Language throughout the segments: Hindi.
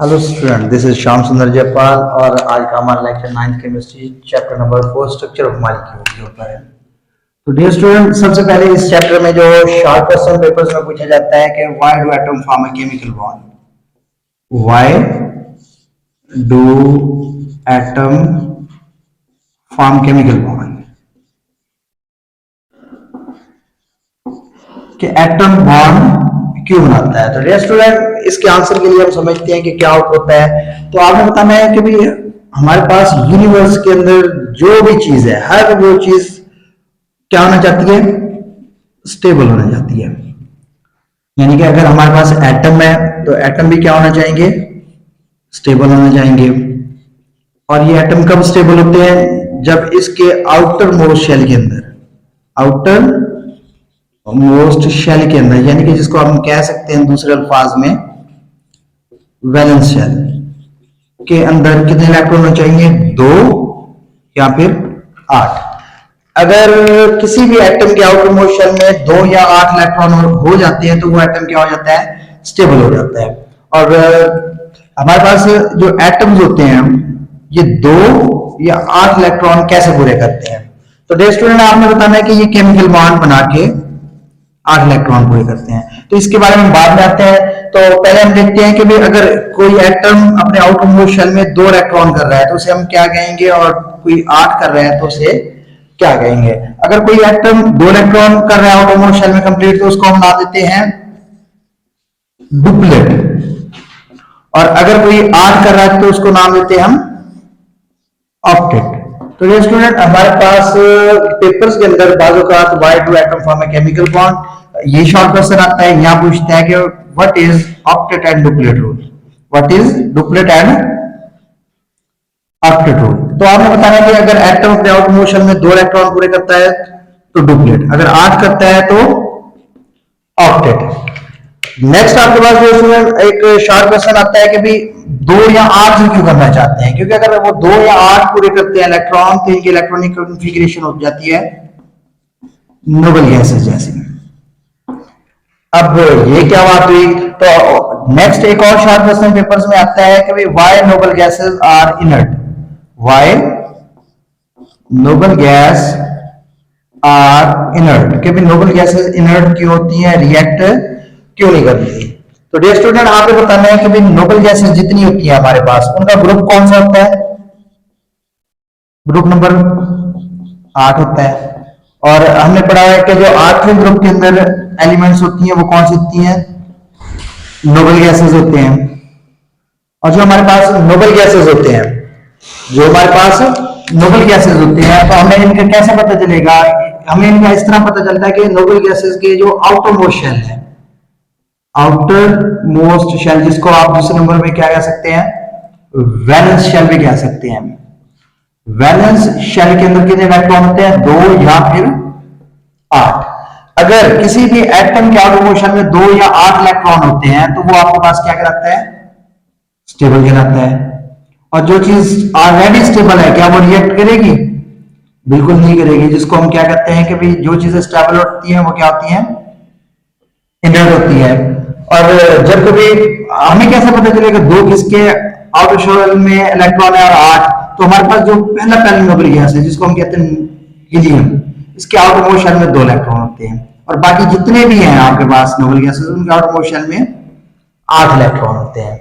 Hello student, this is Shyam सुंदर जयपाल और आज का हमारा lecture 9th chemistry chapter number 4 structure of molecule के ऊपर है। तो डियर स्टूडेंट, सबसे पहले इस चैप्टर में जो शॉर्ट क्वेश्चन पेपर्स में पूछा जाता है कि why do atom form a chemical bond, why do atom form chemical bond, कि एटम बॉन्ड क्यों बनाता है। तो डियर स्टूडेंट, इसके आंसर के लिए हम समझते हैं कि क्या आउट होता है। तो आपने बताना है कि भाई हमारे पास यूनिवर्स के अंदर जो भी चीज है, हर वो चीज क्या होना चाहती है, स्टेबल होना चाहती है। यानी कि अगर हमारे पास एटम है तो एटम भी क्या होना चाहेंगे, स्टेबल होना चाहेंगे। और ये एटम कब स्टेबल होते हैं, जब इसके आउटर मोस्ट शेल के अंदर, आउटर मोस्ट शेल के अंदर, यानी कि जिसको हम कह सकते हैं दूसरे अल्फाज में वैलेंस शेल के अंदर कितने इलेक्ट्रॉन होने चाहिए, 2 या फिर 8। अगर किसी भी एटम के आउटर मोस्ट शेल में 2 या 8 इलेक्ट्रॉन हो जाते हैं तो वो एटम क्या हो जाता है, स्टेबल हो जाता है। और हमारे पास जो एटम्स होते हैं ये 2 या 8 इलेक्ट्रॉन कैसे पूरे करते हैं। तो डियर स्टूडेंट, आपने बताना है कि ये केमिकल बॉन्ड बना के 8 इलेक्ट्रॉन पूरे करते हैं। तो इसके बारे में बाद में आते हैं। तो पहले हम देखते हैं कि भाई अगर कोई एटम अपने आउटर मोस्ट शेल में 2 इलेक्ट्रॉन कर रहा है तो उसे हम क्या कहेंगे, और कोई 8 कर रहा है तो उसे क्या कहेंगे। अगर कोई एटम 2 इलेक्ट्रॉन कर रहा है आउटर मोस्ट शेल में कंप्लीट, तो उसको हम नाम देते हैं डुप्लेट। और अगर कोई 8 कर रहा है तो उसको नाम देते हैं हम ऑक्टेट। तो ये स्टूडेंट, हमारे पास पेपर्स के अंदर बाजू का why do atom form a chemical bond, ये शॉर्ट क्वेश्चन आता है। यहाँ पूछता है कि what is octet and duplet rule, what is duplet and octet rule. तो आपने बताना है कि अगर एटम अपने आउटर मोस्ट शेल में 2 इलेक्ट्रॉन पूरे करता है तो डुप्लेट, अगर 8 करता है तो ऑक्टेट। नेक्स्ट आपके पास जो एक शॉर्ट क्वेश्चन आता है कि भाई 2 या 8 क्यों करना चाहते हैं, क्योंकि अगर वो 2 या 8 पूरे करते हैं इलेक्ट्रॉन तो इनकी इलेक्ट्रॉनिक कॉन्फ़िगरेशन हो जाती है नोबल गैसेस जैसी। अब ये क्या बात हुई। तो नेक्स्ट एक और शॉर्ट क्वेश्चन पेपर्स में आता है कि भाई why noble gases are inert, why noble gas are inert, कि भाई नोबल गैसेस इनर्ट क्यों होती हैं, रिएक्ट क्यों नहीं करती। तो डियर स्टूडेंट, आपको बताना है कि भाई नोबल गैसेस जितनी होती है हमारे पास, उनका ग्रुप कौन सा होता है, ग्रुप नंबर 8 होता है। और हमने पढ़ा है कि जो 8वें ग्रुप के अंदर एलिमेंट्स होती हैं वो कौन सी होती हैं, नोबल गैसेस होते हैं। और जो हमारे पास नोबल गैसेस होते हैं, जो हमारे पास नोबल गैसेस होते हैं, तो हमें इनका कैसे पता चलेगा, हमें इनका इस तरह पता चलता है कि नोबल गैसेस के जो आउटर मोस्ट शेल है, आउटर मोस्ट शेल, जिसको आप दूसरे नंबर में क्या कह सकते हैं, वैलेंस शेल भी कह सकते हैं। वैलेंस शेल के अंदर कितने इलेक्ट्रॉन होते हैं, 2 या फिर 8। अगर किसी भी एटम के आउटर मोस्ट शेल में 2 या 8 इलेक्ट्रॉन होते हैं तो वो आपके पास क्या कहलाता है, स्टेबल कहलाता है। और जो चीज ऑलरेडी स्टेबल है, क्या वो रिएक्ट करेगी, बिल्कुल नहीं करेगी। जिसको हम क्या कहते हैं कि भाई जो चीजें स्टेबल होती हैं वो क्या होती हैं, इनर्ट होती है। और जब कभी हमें कैसे पता चलेगा 2 किसके आउटर शेल में इलेक्ट्रॉन है और 8, तो हमारे पास जो पहला नोबल गैस है जिसको हम कहते हैं हीलियम, इसके आउटर मोस्ट शेल में 2 इलेक्ट्रॉन होते हैं। और बाकी जितने भी हैं आपके पास नोबल गैसेस, उनके आउटर मोस्ट शेल में 8 इलेक्ट्रॉन होते हैं।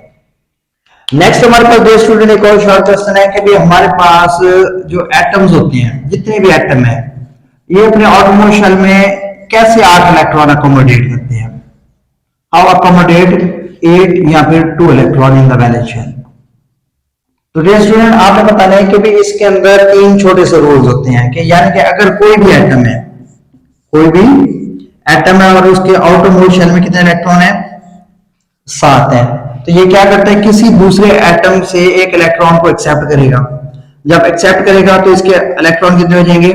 नेक्स्ट हमारे पास दो स्टूडेंट एक और शॉर्ट क्वेश्चन है कि भाई हमारे पास जो एटम्स होते हैं, जितने भी एटम है, ये अपने आउटर मोस्ट शेल में कैसे 8 इलेक्ट्रॉन अकोमोडेट करते हैं, हाउ अकोमोडेट 8 या फिर 2 electron in the valence shell. तो डियर स्टूडेंट, आपने बताना है कि भाई इसके अंदर 3 छोटे से रूल्स होते हैं कि यानी कि अगर कोई भी एटम है, कोई भी एटम है और उसके आउटर मोस्ट शेल में कितने इलेक्ट्रॉन है, 7 है, तो ये क्या करता है, किसी दूसरे एटम से एक इलेक्ट्रॉन को एक्सेप्ट करेगा। जब एक्सेप्ट करेगा तो इसके इलेक्ट्रॉन कितने हो जाएंगे,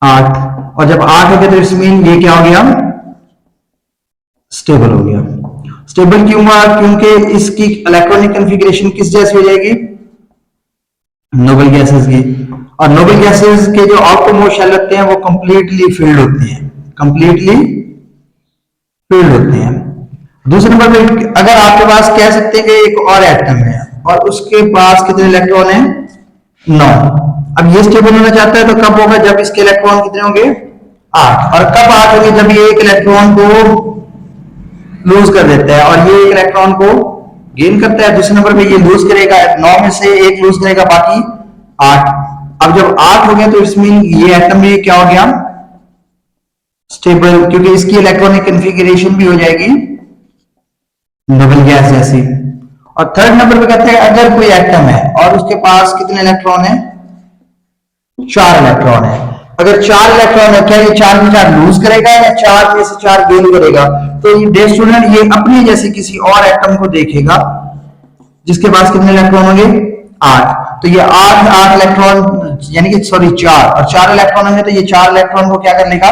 8। और जब 8 हो गया तो इट्स मीन ये क्या हो गया, स्टेबल हो गया। स्टेबल क्यों हुआ, क्योंकि इसकी इलेक्ट्रॉनिक कॉन्फ़िगरेशन किस जैसी हो जाएगी, नोबल गैसेस की। और नोबल गैसेस के जो आउटर मोस्ट शेल होते हैं वो कंप्लीटली फिल्ड होते हैं, कंप्लीटली फिल्ड होते हैं। दूसरे नंबर पे अगर आपके पास कह सकते हैं कि एक और एटम है और उसके पास कितने इलेक्ट्रॉन है, 9। अब ये स्टेबल होना चाहता है तो कब होगा, जब इसके इलेक्ट्रॉन कितने होंगे, 8। और कब 8 होंगे, जब ये एक इलेक्ट्रॉन को लूज कर देता है और ये एक इलेक्ट्रॉन को गेन करता है। दूसरे नंबर पे ये लूज करेगा, 9 में से एक लूज करेगा, बाकी 8। अब जब 8 हो गया तो इट्स मीन ये एटम में क्या हो गया, स्टेबल, क्योंकि इसकी इलेक्ट्रॉनिक कॉन्फ़िगरेशन भी हो जाएगी नोबल गैस जैसी। और थर्ड नंबर पे कहते हैं अगर कोई एटम है और उसके पास कितने इलेक्ट्रॉन है, 4 इलेक्ट्रॉन है। अगर 4 इलेक्ट्रॉन है, क्या ये 4 में 4 लूज करेगा या 4 में से 4 गेन करेगा? तो ये डे स्टूडेंट ये अपने जैसे किसी और एटम को देखेगा जिसके पास कितने इलेक्ट्रॉन होंगे, 8। तो ये 8 इलेक्ट्रॉन यानी कि सॉरी 4 और 4 इलेक्ट्रॉन होंगे तो ये 4 इलेक्ट्रॉन को क्या कर लेगा,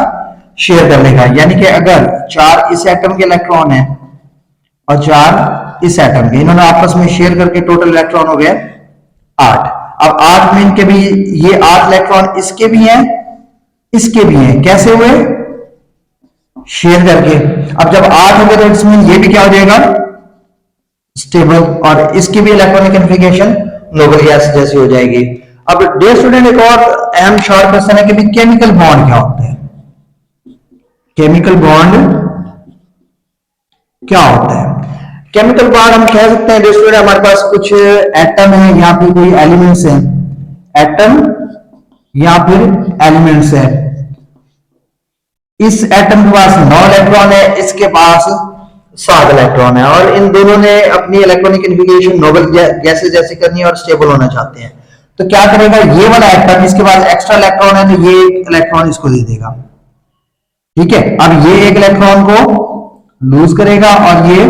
शेयर कर लेगा। यानी कि अगर 4 इस एटम के इलेक्ट्रॉन है और 4 इस एटम के, इन्होंने आपस में शेयर करके टोटल इलेक्ट्रॉन हो गए 8। अब 8 में इनके भी ये 8 इलेक्ट्रॉन इसके भी हैं इसके भी हैं, कैसे हुए, शेयर करके। अब जब 8 हो गए तो इसमें ये भी क्या हो जाएगा, स्टेबल, और इसकी भी इलेक्ट्रॉनिक कॉन्फ़िगरेशन नोबल गैस जैसी हो जाएगी। अब डियर स्टूडेंट एक और अहम शॉर्ट क्वेश्चन है कि भी केमिकल बॉन्ड क्या होता है, केमिकल बॉन्ड क्या होता है? केमिकल बॉन्ड हम कह सकते हैं डियर स्टूडेंट हमारे पास कुछ एटम है या फिर कोई एलिमेंट्स है, एटम या फिर एलिमेंट्स है। इस एटम के पास 9 इलेक्ट्रॉन है, इसके पास 7 इलेक्ट्रॉन है और इन दोनों ने अपनी इलेक्ट्रॉनिक कॉन्फ़िगरेशन नोबल गैसेस जैसे करनी है और स्टेबल होना चाहते हैं। तो क्या करेगा, ये वाला एटम इसके पास एक्स्ट्रा इलेक्ट्रॉन है तो ये एक इलेक्ट्रॉन इसको दे देगा, ठीक है। अब ये एक इलेक्ट्रॉन को लूज करेगा और ये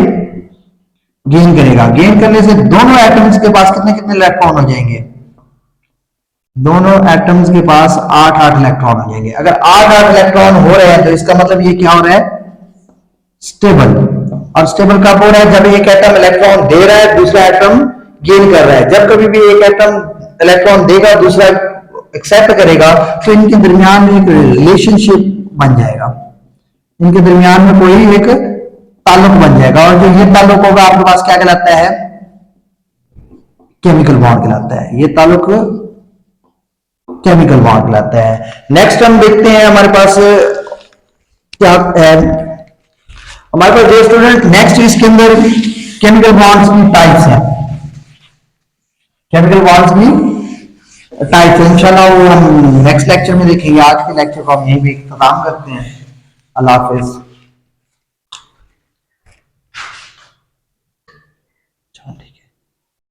गेन करेगा। गेन करने से दोनों एटम्स के पास कितने कितने इलेक्ट्रॉन हो जाएंगे, दोनों एटम्स के पास 8-8 इलेक्ट्रॉन हो जाएंगे। अगर 8-8 इलेक्ट्रॉन हो रहे हैं तो इसका मतलब ये क्या हो रहा है, स्टेबल। और स्टेबल कब हो रहा है, जब एक एटम इलेक्ट्रॉन दे रहा है दूसरा एटम गेन कर रहा है। जब कभी भी एक एटम इलेक्ट्रॉन देगा दूसरा एक्सेप्ट करेगा तो इनके दरमियान में एक रिलेशनशिप बन जाएगा, इनके दरमियान में कोई एक ताल्लुक बन जाएगा और जो ये ताल्लुक होगा आपके पास क्या कहलाता है, केमिकल बॉन्ड कहलाता है। ये ताल्लुक केमिकल बॉन्ड कहलाता है। नेक्स्ट हम देखते हैं हमारे पास क्या है, हमारे पास जो स्टूडेंट नेक्स्ट इसके अंदर केमिकल बॉन्ड्स की टाइप्स हैं, केमिकल बॉन्ड्स की टाइप्स इंशाल्लाह वो हम नेक्स्ट लेक्चर में देखेंगे। आज के लेक्चर को हम यहीं पे खत्म करते हैं। अल्लाह हाफिज।